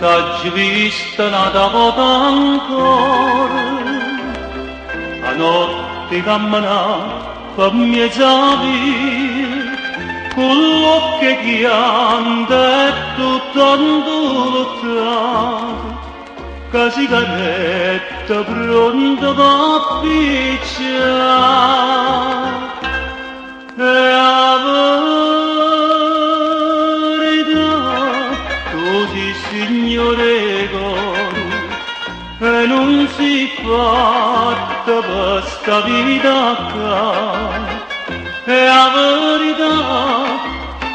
t'ho vista una volta ancora, a notte camminava per mezza via, con l'occhio che anda e tutto lottato, che sigaretta pronta per picciare. E la verità, così signore coro, e non si fatta per sta vita qua. E la verità,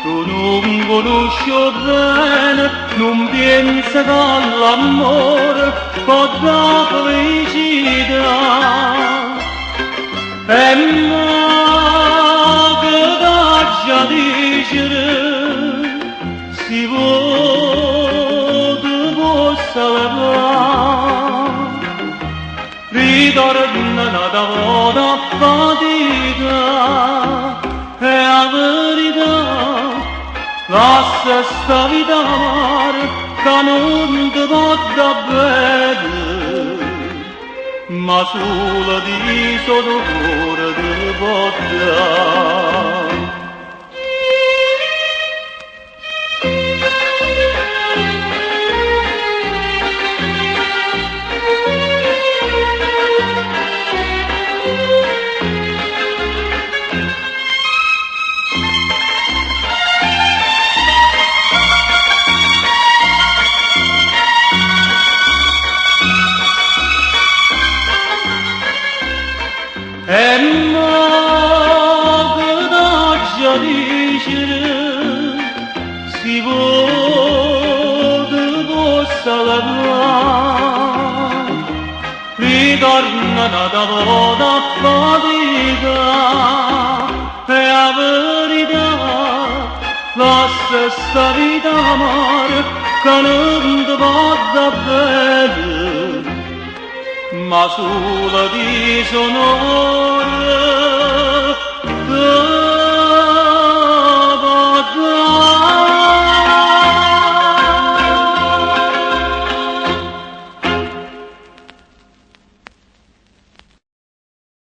tu non conosci bene, non pensa che l'amore può dare felicità. E già dicere si vuole possa levare, ritorna una volta fatica, e la verità lascia sta vita amare che non ti può da bene, ma solo di sottocuore ti può dare. E mo che già dicere si vuole possa levare, ritorna una volta fatica, e la verità lascia sta vita amare che non ti può da bene, ma sulla di sonore